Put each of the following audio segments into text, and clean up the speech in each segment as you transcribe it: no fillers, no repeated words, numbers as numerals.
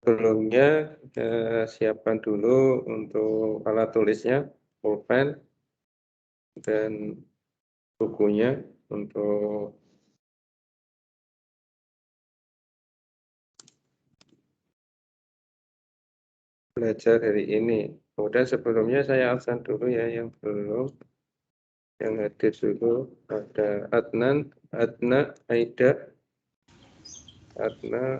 Sebelumnya siapkan dulu untuk alat tulisnya, pulpen dan bukunya untuk belajar hari ini. Kemudian sebelumnya saya absen dulu ya yang belum, yang hadir dulu ada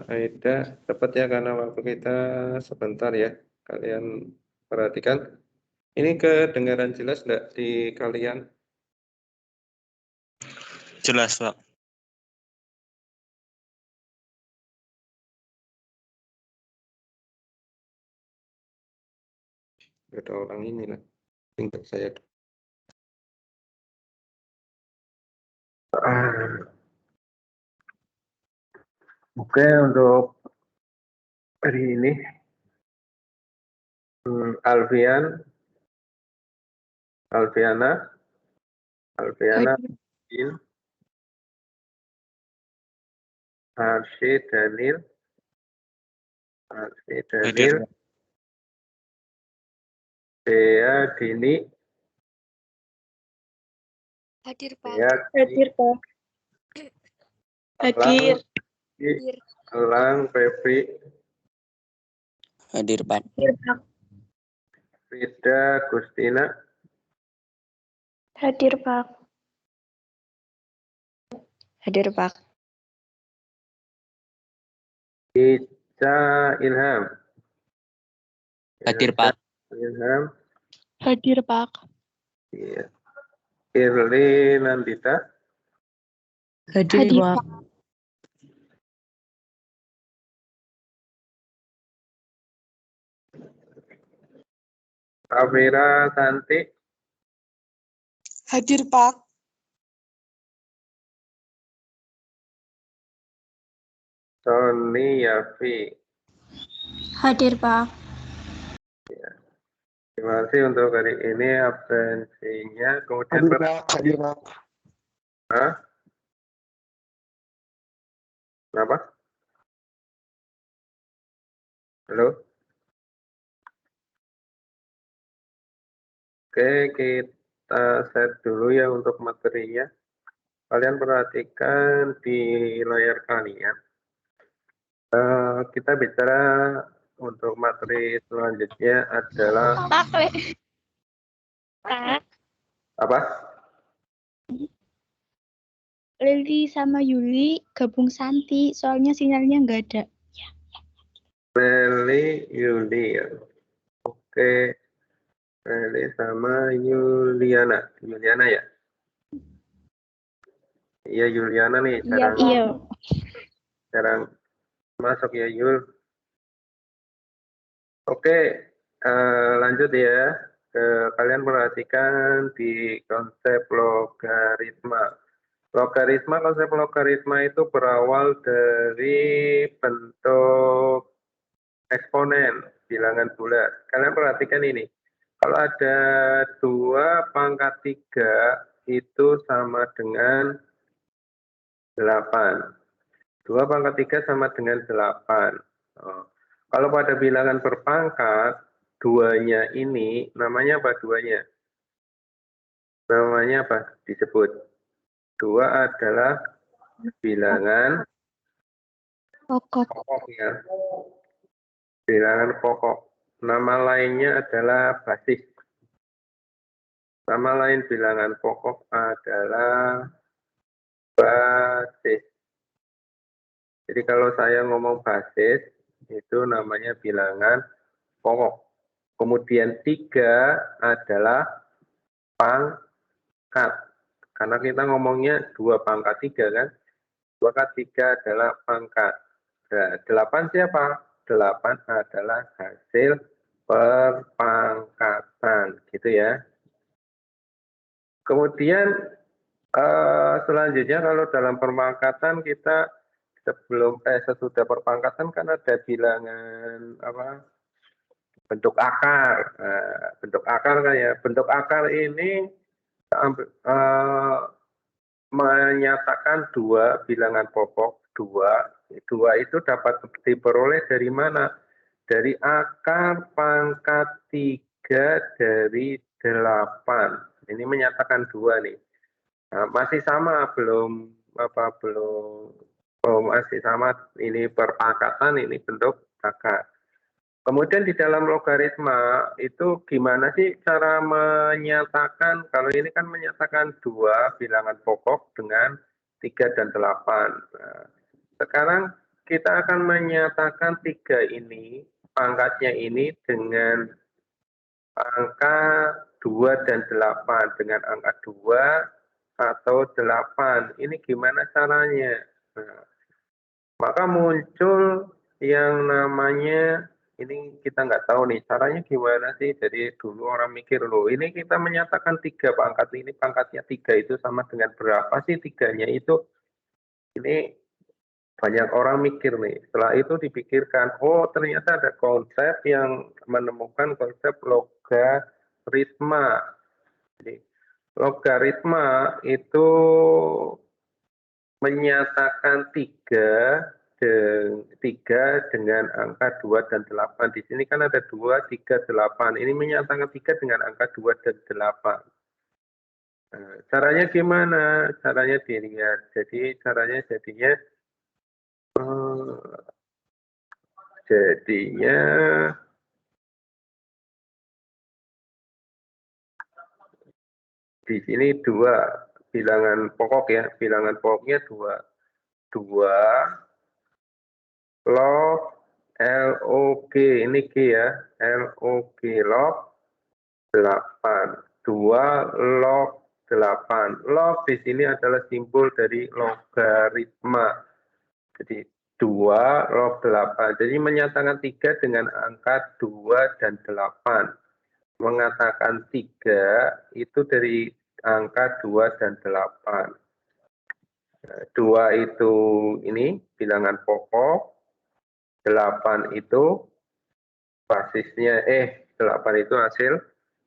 Aida, dapat ya karena waktu kita sebentar ya. Kalian perhatikan. Ini kedengaran jelas enggak di kalian? Jelas, Pak. Ada orang ini lah. Tinggal saya. Oke, untuk hari ini Alfiana, Arsyid, Daniel, Dea, Dini, Hadir, Pak. Hadir, Pak. Hadir. Elang, Febri, Hadir, Pak. Hadir, Pak. Frida, Gustina, Hadir, Pak. Hadir, Pak. Ica, Ilham. Hadir, Pak. Ilham, Hadir, Pak. iya. Irli, Nandita, Hadir, Pak. Kavira, Santi, Hadir, Pak. Sony, Yafi. Hadir, Pak. Terima kasih untuk hari ini absensinya. Kemudian Hadir, Pak. Hah? Kenapa? Halo? Oke, kita set dulu ya untuk materinya. Kalian perhatikan di layar kalian. Kita bicara untuk materi selanjutnya adalah apa? Lili sama Yuli gabung Santi, soalnya sinyalnya nggak ada. Meli, Yuli. Oke. Meli sama Yuliana. Yuliana ya? Iya, Yuliana nih. Jarang masuk ya, Yul. Oke, lanjut ya. Kalian perhatikan di konsep logaritma. Konsep logaritma itu berawal dari bentuk eksponen, bilangan bulat. Kalian perhatikan ini. Kalau ada 2 pangkat 3 itu sama dengan 8. 2 pangkat 3 sama dengan 8. Kalau pada bilangan berpangkat, 2-nya ini, namanya apa 2-nya? Namanya apa? Disebut. 2 adalah bilangan pokok ya. Bilangan pokok. Nama lainnya adalah basis. Nama lain bilangan pokok adalah basis. Jadi kalau saya ngomong basis, itu namanya bilangan pokok. Kemudian 3 adalah pangkat. Karena kita ngomongnya 2 pangkat 3 kan. 2 pangkat 3 adalah pangkat. Nah, 8 siapa? 8 adalah hasil perpangkatan. Gitu ya. Kemudian selanjutnya kalau dalam perpangkatan kita sesudah perpangkatan kan ada bilangan apa? Bentuk akar. Bentuk akar kan ya. Bentuk akar ini menyatakan 2 bilangan pokok 2 itu dapat diperoleh dari mana? dari akar pangkat 3 dari 8. Ini menyatakan 2 nih. Nah, masih sama, belum masih sama, ini perpangkatan, ini bentuk akar. Kemudian di dalam logaritma itu gimana sih cara menyatakan, kalau ini kan menyatakan 2 bilangan pokok dengan 3 dan 8. Nah, sekarang kita akan menyatakan 3 ini, pangkatnya ini dengan angka 2 dan 8, dengan angka 2 atau 8. Ini gimana caranya? Nah, maka muncul yang namanya, ini kita nggak tahu nih caranya gimana sih. Jadi dulu orang mikir, loh ini kita menyatakan 3 pangkat ini, pangkatnya 3 itu sama dengan berapa sih 3-nya itu. Ini banyak orang mikir nih. Setelah itu dipikirkan, oh ternyata ada konsep yang menemukan konsep logaritma. Jadi logaritma itu menyatakan 3 dengan angka 2 dan 8. Di sini kan ada 2, 3, 8. Ini menyatakan 3 dengan angka 2 dan 8. Nah, caranya gimana? Caranya dilihat. Jadi caranya jadinya di sini 2 bilangan pokok ya. Bilangan pokoknya 2. 2 log LOG, ini G ya, LOG log 8. 2 log 8. Log di sini adalah simbol dari logaritma. Jadi 2 log 8. Jadi menyatakan 3 dengan angka 2 dan 8. Mengatakan 3 itu dari angka 2 dan 8. 2 itu ini bilangan pokok, 8 itu basisnya, 8 itu hasil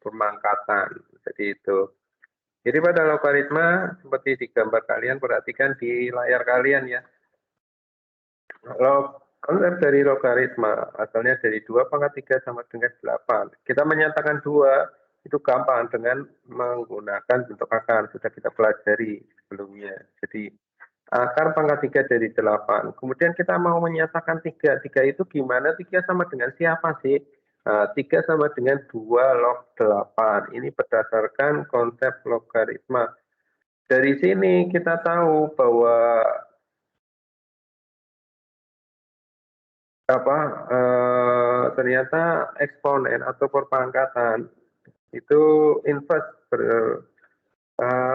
pemangkatan. Jadi itu. Jadi pada logaritma seperti di gambar kalian, perhatikan di layar kalian ya. Konsep dari logaritma asalnya dari 2 pangkat 3 sama dengan 8. Kita menyatakan 2 itu gampang dengan menggunakan bentuk akar, sudah kita pelajari sebelumnya. Jadi akar pangkat 3 dari 8. Kemudian kita mau menyatakan 3. 3 itu gimana? 3 sama dengan siapa sih? Nah, 3 sama dengan 2 log 8. Ini berdasarkan konsep logaritma. Dari sini kita tahu bahwa ternyata eksponen atau perpangkatan itu inverse,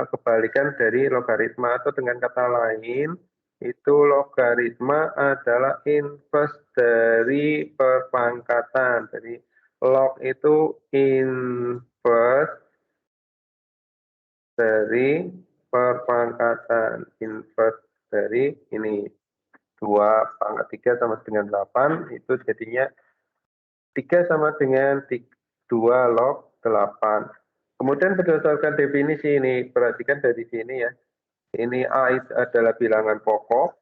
kebalikan dari logaritma, atau dengan kata lain itu logaritma adalah inverse dari perpangkatan. Jadi log itu inverse dari perpangkatan, inverse dari ini 2 pangkat 3 sama dengan 8, itu jadinya 3 sama dengan 2 log 8. Kemudian berdasarkan definisi ini, perhatikan dari sini ya. Ini A adalah bilangan pokok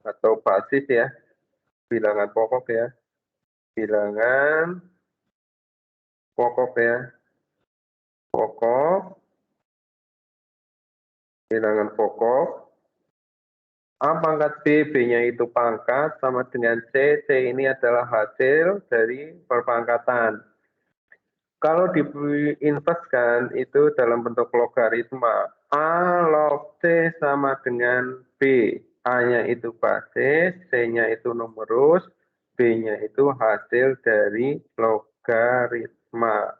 atau basis ya. Bilangan pokok ya. Bilangan pokok ya. Pokok. Bilangan pokok. A pangkat B, B-nya itu pangkat, sama dengan C. C ini adalah hasil dari perpangkatan. Kalau diinverskan itu dalam bentuk logaritma, A log C sama dengan B. A-nya itu basis, C-nya itu numerus, B-nya itu hasil dari logaritma.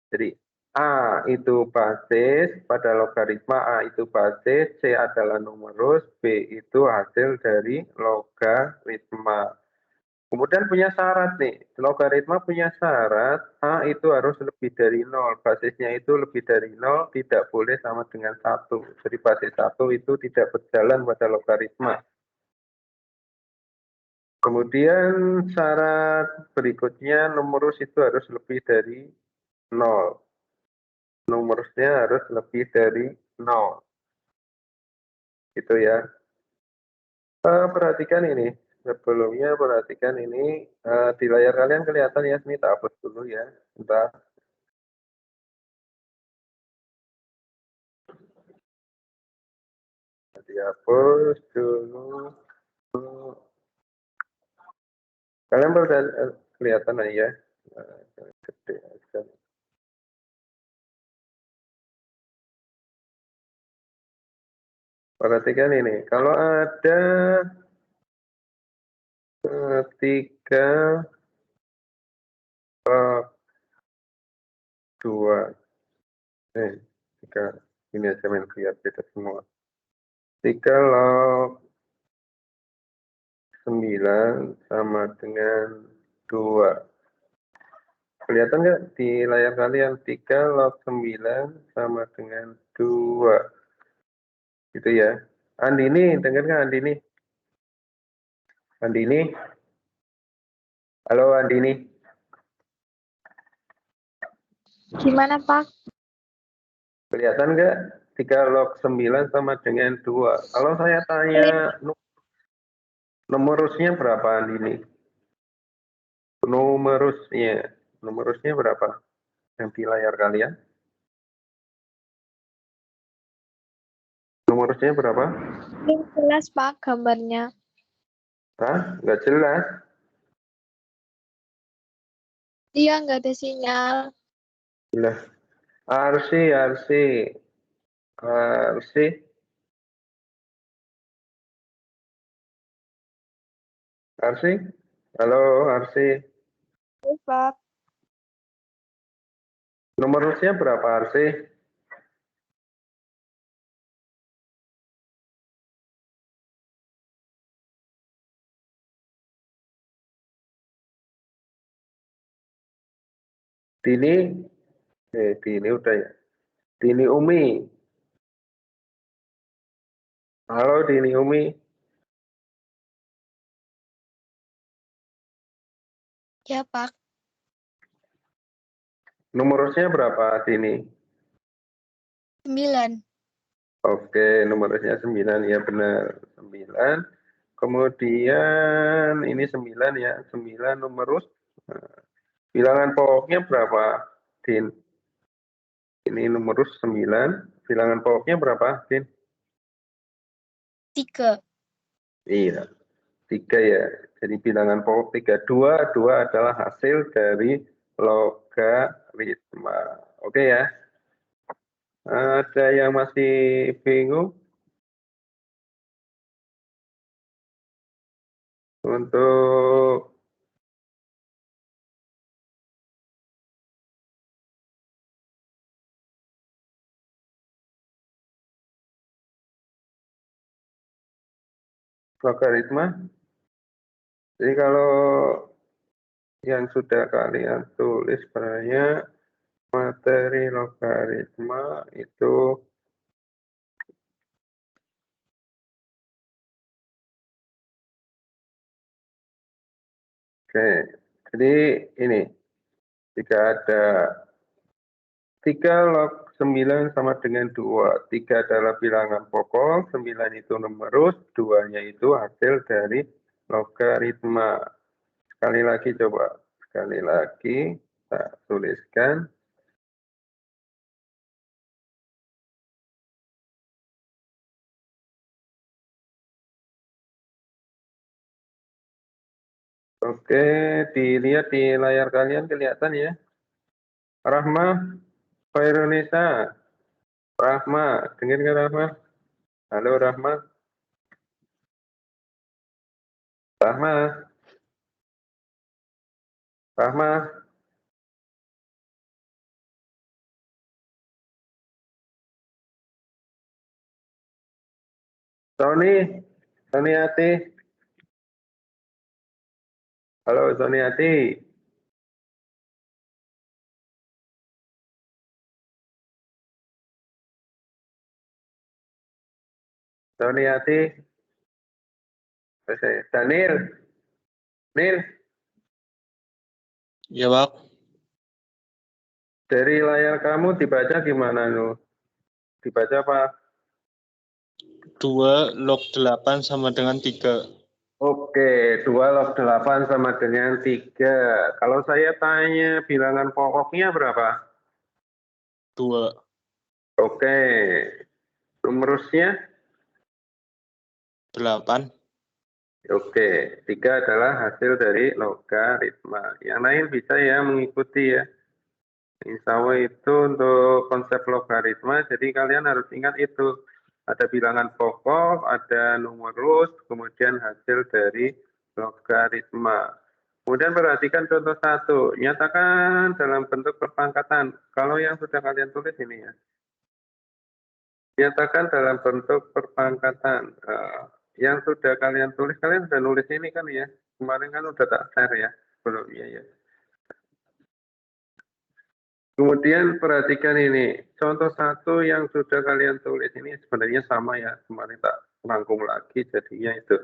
Jadi A itu basis, pada logaritma A itu basis, C adalah numerus, B itu hasil dari logaritma. Kemudian punya syarat nih, logaritma punya syarat A itu harus lebih dari 0, basisnya itu lebih dari 0, tidak boleh sama dengan 1. Jadi basis 1 itu tidak berjalan pada logaritma. Kemudian syarat berikutnya, numerus itu harus lebih dari 0. Numerusnya harus lebih dari 0. Gitu ya. Perhatikan ini. sebelumnya perhatikan ini di layar kalian kelihatan ya, ini tak hapus dulu ya, bentar. Dihapus dulu. Kalian baru kelihatan aja ya. Gede aja. Perhatikan ini, kalau ada tiga dua tiga ini aja main lihat beda semua. 3 log 9 sama dengan 2. Kelihatan nggak di layar kalian? 3 log 9 sama dengan 2. Gitu ya. Andini, dengar nggak Andini? Andini? Halo Andini? Gimana, Pak? Kelihatan nggak 3 log 9 sama dengan 2? Kalau saya tanya numerusnya berapa Andini? Numerusnya berapa? Yang di layar kalian? Numerusnya berapa? Belum jelas, Pak, gambarnya. Hah? Nggak jelas. Iya, nggak ada sinyal. Nah, Arsi. Halo Arsi. Oke, Pak. Numerusnya berapa Arsi? Dini udah ya. Dini Umi. Halo Dini Umi. Ya, Pak. Numerusnya berapa Dini? 9. Oke, numerusnya 9 ya benar. 9. Kemudian ini 9 ya. 9 numerus. Nah, bilangan pokoknya berapa, Din? Ini numerus 9. Bilangan pokoknya berapa, Din? 3. Iya, 3 ya. Jadi bilangan pokok 3. 2 adalah hasil dari logaritma. Oke ya. Ada yang masih bingung? Untuk logaritma. Jadi kalau yang sudah kalian tulis sebenarnya materi logaritma itu oke. Jadi ini jika ada 3 log 9 sama dengan 2. 3 adalah bilangan pokok, 9 itu numerus, 2-nya itu hasil dari logaritma. Sekali lagi coba. Sekali lagi kita tuliskan. Oke, dilihat di layar kalian kelihatan ya. Rahma, Khairunisa. Rahma, dengar nggak Rahma? Halo Rahma. Rahma. Rahma. Sony Ati. Halo Sony Ati. Sony Ati. Daniel. Nil. Ya, Pak. Dari layar kamu dibaca gimana, Nu? Dibaca apa? 2 log 8 sama dengan 3. Oke, 2 log 8 sama dengan 3. Kalau saya tanya bilangan pokoknya berapa? 2. Oke. Rumusnya? 8. Oke, 3 adalah hasil dari logaritma. Yang lain bisa ya mengikuti ya. Insya Allah itu untuk konsep logaritma, jadi kalian harus ingat itu. Ada bilangan pokok, ada numerus, kemudian hasil dari logaritma. Kemudian perhatikan contoh 1, nyatakan dalam bentuk perpangkatan. Kalau yang sudah kalian tulis ini ya. Nyatakan dalam bentuk perpangkatan. Yang sudah kalian tulis, kalian sudah nulis ini kan ya. Kemarin kan udah tak share ya. Belum ya. Kemudian perhatikan ini, contoh 1 yang sudah kalian tulis ini sebenarnya sama ya, kemarin tak rangkum lagi jadinya itu.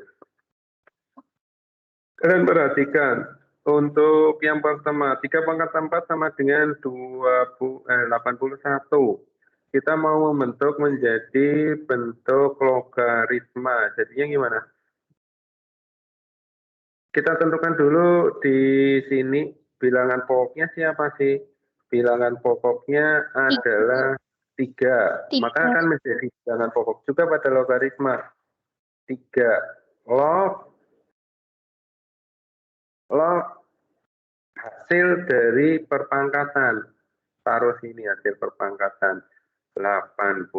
Kalian perhatikan, untuk yang pertama, 3 pangkat 4 sama dengan 81. Kita mau membentuk menjadi bentuk logaritma, jadinya gimana? Kita tentukan dulu di sini, bilangan pokoknya siapa sih? Bilangan pokoknya adalah 3. Maka akan menjadi bilangan pokok juga pada logaritma. 3 log hasil dari perpangkatan. Taruh sini hasil perpangkatan. 81.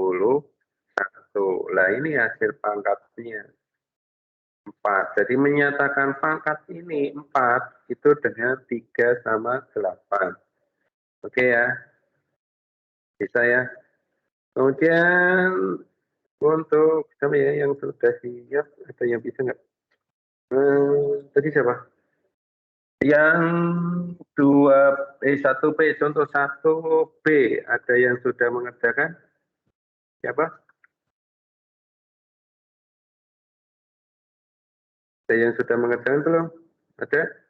Lah ini hasil pangkatnya. 4. Jadi menyatakan pangkat ini 4 itu dengan 3 sama 8. Oke ya, bisa ya. Kemudian untuk siapa ya yang sudah siap, ada yang bisa nggak? Tadi siapa? Yang 1B, contoh 1B, ada yang sudah mengerjakan? Siapa? Ada yang sudah mengerjakan belum? Ada?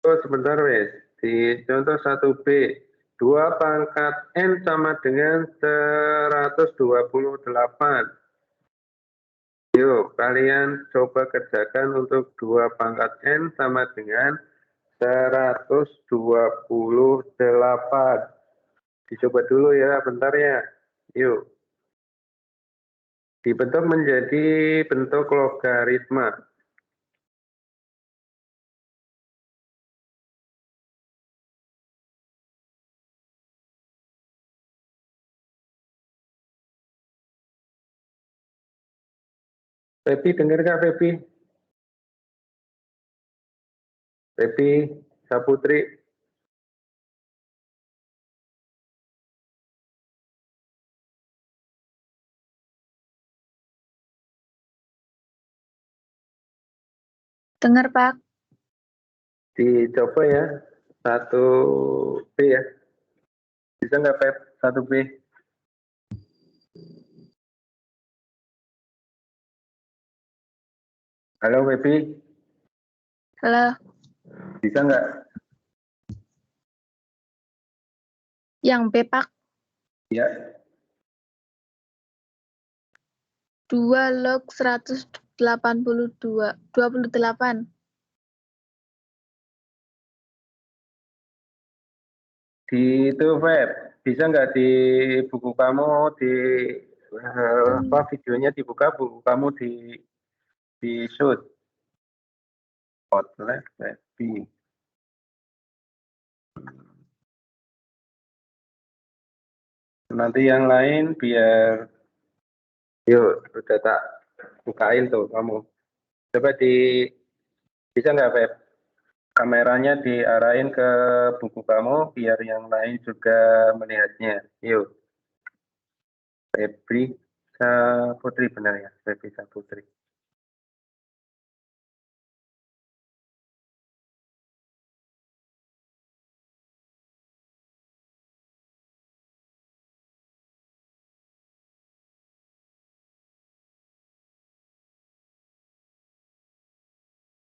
Oh, sebentar wes. Di contoh 1B, 2 pangkat N sama dengan 128. Yuk, kalian coba kerjakan untuk 2 pangkat N sama dengan 128. Dicoba dulu ya, bentar ya. Yuk. Dibentuk menjadi bentuk logaritma. Pepi, dengar nggak Pepi? Pepi, Saputri. Dengar, Pak. Dicoba ya. 1B ya. Bisa nggak Pep? 1B. Halo Pepi. Halo. Bisa nggak? Yang B, Pak. Ya. 2 log 182. 28. Di itu Pep. Bisa nggak di buku kamu di videonya dibuka, buku kamu di shoot. Outlet Pepi. Nanti yang lain biar yuk udah tak bukain tuh kamu. Coba bisa nggak Pep? Kameranya diarahin ke buku kamu biar yang lain juga melihatnya. Yuk. Febri Saputri benar ya, Febri Saputri.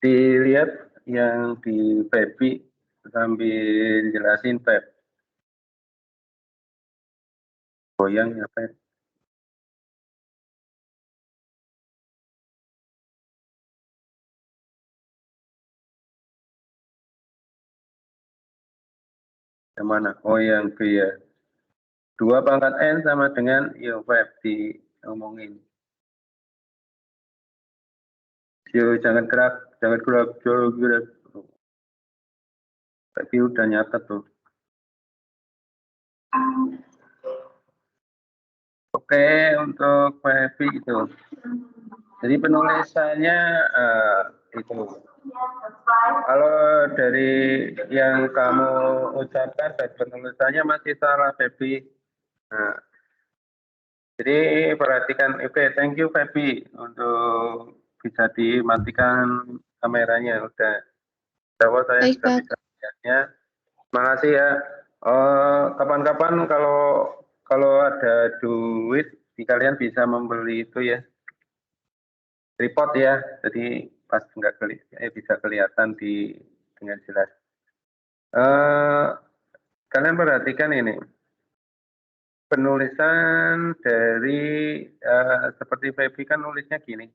Dilihat yang di Febri sambil jelasin Feb. Goyang ya Feb. Yang mana? Oh, yang B ya. 2 pangkat N sama dengan yo Feb diomongin. Yo jangan gerak. Tapi udah nyatet tuh. Oke, untuk Febi itu. Jadi penulisannya itu. Kalau dari yang kamu ucapkan, penulisannya masih salah, Febi. Nah, jadi perhatikan, oke, thank you, Febi, untuk bisa dimatikan kameranya. Udah, jawab saya Baik, sudah Pak. bisa lihatnya. Terima kasih ya. Kapan-kapan kalau ada duit, kalian bisa membeli itu ya, tripod ya. Jadi pas nggak bisa kelihatan dengan jelas. Kalian perhatikan ini penulisan dari seperti Febi kan nulisnya gini.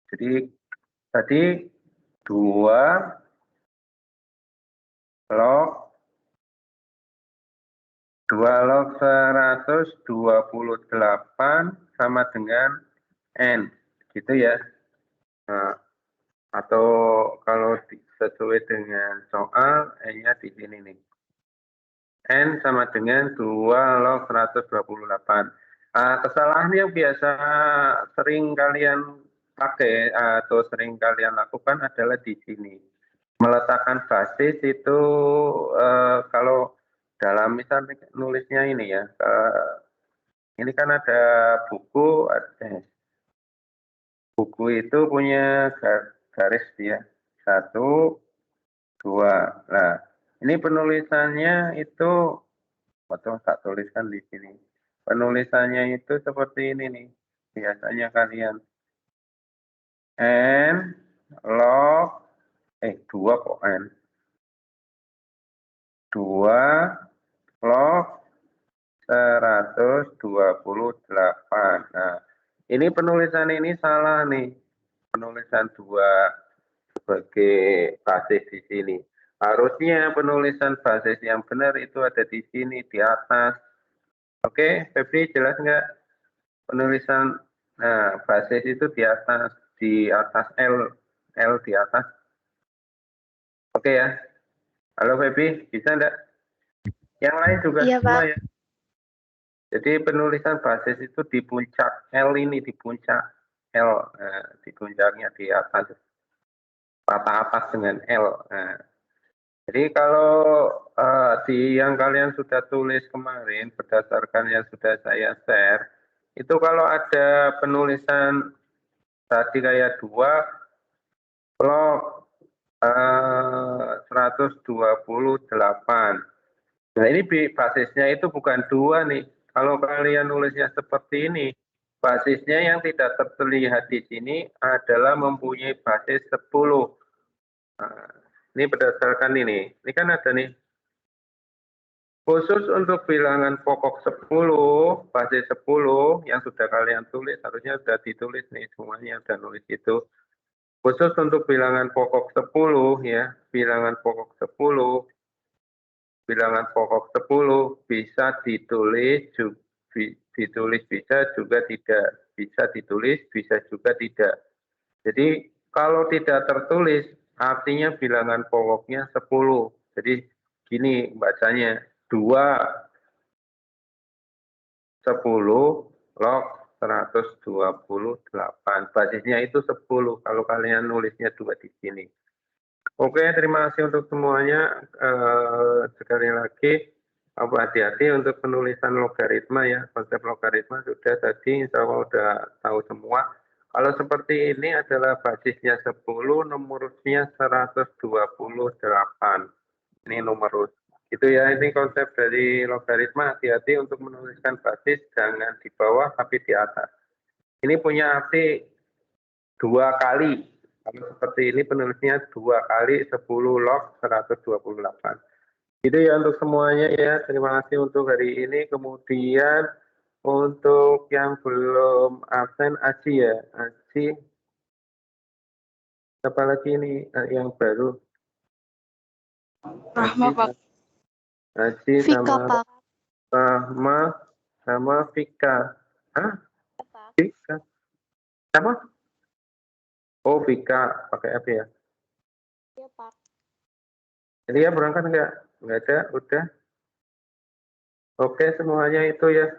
Jadi tadi 2 log 128 sama dengan N, gitu ya. Nah, atau kalau sesuai dengan soal, N-nya di sini nih. N sama dengan 2 log 128. Kesalahan yang biasa sering kalian pakai atau sering kalian lakukan adalah di sini. Meletakkan basis itu kalau dalam misalnya nulisnya ini ya, ini kan ada buku, buku itu punya garis ya, 1, 2. Nah, ini penulisannya itu, atau tak tuliskan di sini. Penulisannya itu seperti ini nih, biasanya kalian N log 2 kok N 2 log 128. Nah, ini penulisan ini salah nih. Penulisan 2 sebagai basis di sini. Harusnya penulisan basis yang benar itu ada di sini, di atas. Oke, Febri jelas nggak? Penulisan basis itu di atas L di atas. Oke ya. Halo Febri, bisa enggak? Yang lain juga Iya, sama Pak. ya. Jadi penulisan basis itu di puncak L ini, di puncak L, di puncaknya di atas, patah atas dengan L. Nah, jadi kalau di yang kalian sudah tulis kemarin berdasarkan yang sudah saya share, itu kalau ada penulisan tadi kayak 2 log 128. Nah ini basisnya itu bukan 2 nih. Kalau kalian nulisnya seperti ini, basisnya yang tidak terlihat di sini adalah mempunyai basis 10. Nah, ini berdasarkan ini. Ini kan ada nih. Khusus untuk bilangan pokok 10, basis 10 yang sudah kalian tulis, harusnya sudah ditulis nih semuanya, sudah nulis itu. Khusus untuk bilangan pokok 10 ya, bilangan pokok 10 bisa ditulis bisa juga tidak, bisa ditulis bisa juga tidak. Jadi kalau tidak tertulis artinya bilangan pokoknya 10. Jadi gini bacanya 2 10 log 128. Basisnya itu 10 kalau kalian nulisnya 2 di sini. Oke, terima kasih untuk semuanya. Sekali lagi, hati-hati untuk penulisan logaritma ya. Konsep logaritma sudah tadi, insya Allah sudah tahu semua. Kalau seperti ini adalah basisnya 10, nomor urutnya 128. Ini nomor urut. Itu ya, ini konsep dari logaritma. Hati-hati untuk menuliskan basis, jangan di bawah tapi di atas. Ini punya arti 2 kali. Kalau seperti ini penulisnya 2 kali 10 log 128. Itu ya untuk semuanya ya. Terima kasih untuk hari ini. Kemudian untuk yang belum absen, Aji ya. Aji. Apa lagi ini yang baru? Rahma, Pak. Haji Vika, sama Pak. Rahma sama Vika. Hah? Vika. Siapa? Oh, Vika. Pakai F ya? Iya, Pak. Jadi ya berangkat enggak? Enggak ada, udah. Oke, semuanya itu ya.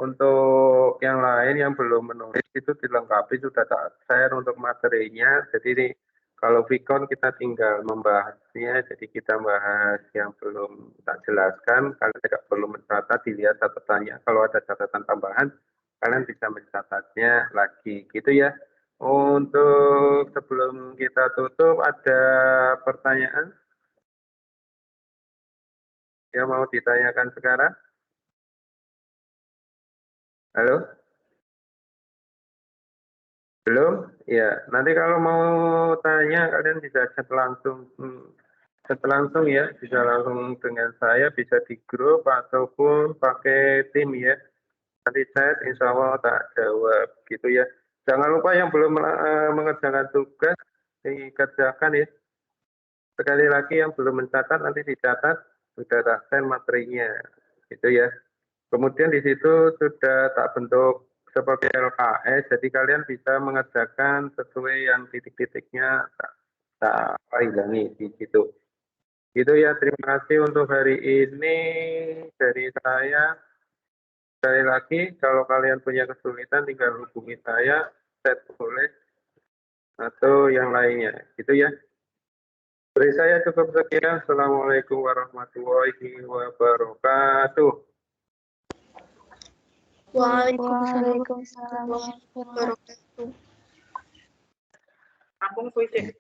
Untuk yang lain yang belum menulis itu dilengkapi sudah tak share untuk materinya. Jadi ini, kalau Vicon kita tinggal membahasnya. Jadi kita bahas yang belum tak jelaskan. Kalian tidak perlu mencatat, dilihat catatannya. Kalau ada catatan tambahan, kalian bisa mencatatnya lagi. Gitu ya. Untuk sebelum kita tutup, ada pertanyaan yang mau ditanyakan sekarang? Halo? Belum? Ya, nanti kalau mau tanya kalian bisa chat langsung. Chat langsung ya, bisa langsung dengan saya, bisa di grup ataupun pakai tim ya. Nanti chat, insya Allah tak jawab gitu ya. Jangan lupa yang belum mengerjakan tugas, dikerjakan ya. Sekali lagi yang belum mencatat, nanti dicatat, sudah tak send materinya. Gitu ya. Kemudian di situ sudah tak bentuk seperti LKS, jadi kalian bisa mengerjakan sesuai yang titik-titiknya tak hilangi di situ. Itu ya, terima kasih untuk hari ini dari saya. Sekali lagi, kalau kalian punya kesulitan tinggal hubungi saya, chat boleh, atau yang lainnya. Gitu ya. Dari saya cukup sekian. Assalamualaikum warahmatullahi wabarakatuh. Waalaikumsalam. Wabarakatuh. Ampun, puisi.